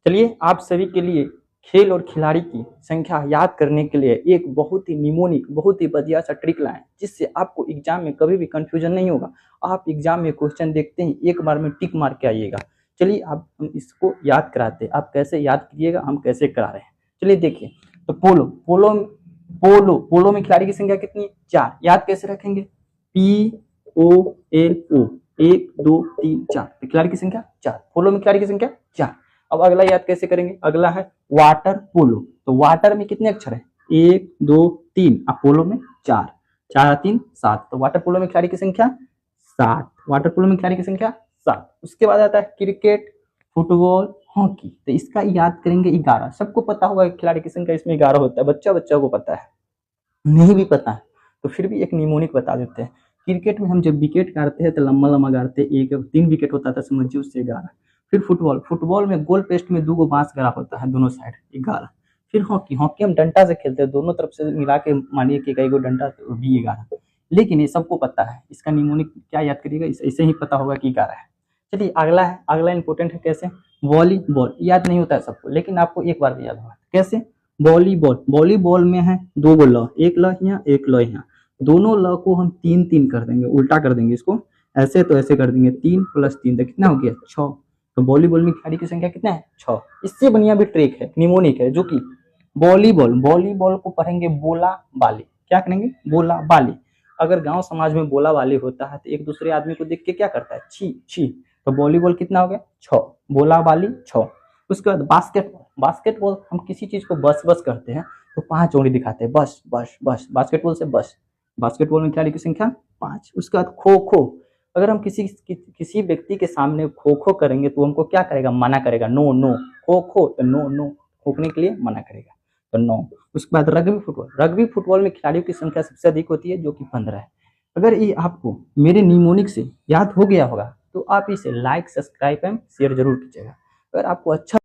चलिए आप सभी के लिए खेल और खिलाड़ी की संख्या याद करने के लिए एक बहुत ही निमोनिक, बहुत ही बढ़िया सा ट्रिक लाएं, जिससे आपको एग्जाम में कभी भी कंफ्यूजन नहीं होगा। आप एग्जाम में क्वेश्चन देखते ही एक बार में टिक मार के आइएगा। चलिए आप हम इसको याद कराते हैं। आप कैसे याद कीजिएगा, हम कैसे करा रहे हैं। चलिए देखिए, तो पोलो पोलो पोलो पोलो में खिलाड़ी की संख्या कितनी है? 4। याद कैसे रखेंगे? POLO, 1 2 3 4। खिलाड़ी की संख्या 4। पोलो में खिलाड़ी की संख्या 4। अब अगला याद कैसे करेंगे? अगला है वाटर पोलो। तो वाटर में कितने अक्षर है? 1 2 3। अपोलो में 4। 4 3 7। तो वाटर पोलो में खिलाड़ी की संख्या 7। वाटर पोलो में खिलाड़ी की संख्या 7। उसके बाद आता है क्रिकेट, फुटबॉल, हॉकी। तो इसका याद करेंगे 11। सबको पता होगा खिलाड़ी की संख्या इसमें 11 होता है, बच्चा बच्चा को पता है। नहीं भी पता है तो फिर भी एक निमोनिक बता देते हैं। क्रिकेट में हम जब विकेट गाड़ते हैं तो लंबा लंबा गाड़ते हैं, एक 3 विकेट होता था, समझिए उससे 11। फिर फुटबॉल में गोल पेस्ट में 2 गो बांस गड़ा होता है दोनों साइड, 11। फिर हॉकी हम डंडा से खेलते हैं, दोनों तरफ से मिला के मानिए कि कई गो डंडा तो भी 11। लेकिन ये सबको पता है, इसका निमोनिक क्या याद करिएगा, ऐसे ही पता होगा कि 11 है। चलिए अगला है, अगला इंपॉर्टेंट है। कैसे? वॉलीबॉल। याद नहीं होता है सबको, लेकिन आपको एक बार भी याद होगा। कैसे? वॉलीबॉल में है 2 गो ल, एक ल यहाँ, एक ल यहाँ। दोनों ल को हम 3 3 कर देंगे, उल्टा कर देंगे इसको, ऐसे तो ऐसे कर देंगे। 3 + 3 तो कितना हो गया? 6। तो वॉलीबॉल में खिलाड़ी की संख्या कितना है? 6। इससे बढ़िया भी ट्रिक है, निमोनिक है, जो कि वॉलीबॉल को पढ़ेंगे बोला बाली। क्या करेंगे? बोला बाली। अगर गांव समाज में बोला बाली होता है तो एक दूसरे आदमी को देख के क्या करता है? छी छी। तो वॉलीबॉल कितना हो गया? 6। बोला बाली 6। उसके बाद बास्केटबॉल हम किसी चीज को बस बस करते हैं तो 5 उंगली दिखाते हैं, बस बस बस। बास्केटबॉल से बस। बास्केटबॉल में खिलाड़ी की संख्या 5। उसके बाद खो खो। अगर हम किसी व्यक्ति के सामने खो खो करेंगे तो हमको क्या करेगा? मना करेगा, नो नो। खो खो तो नो नो, खोखने के लिए मना करेगा, तो नो। उसके बाद रग्बी फुटबॉल में खिलाड़ियों की संख्या सबसे अधिक होती है, जो कि 15 है। अगर ये आपको मेरे निमोनिक से याद हो गया होगा तो आप इसे लाइक, सब्सक्राइब एंड शेयर जरूर कीजिएगा। अगर आपको अच्छा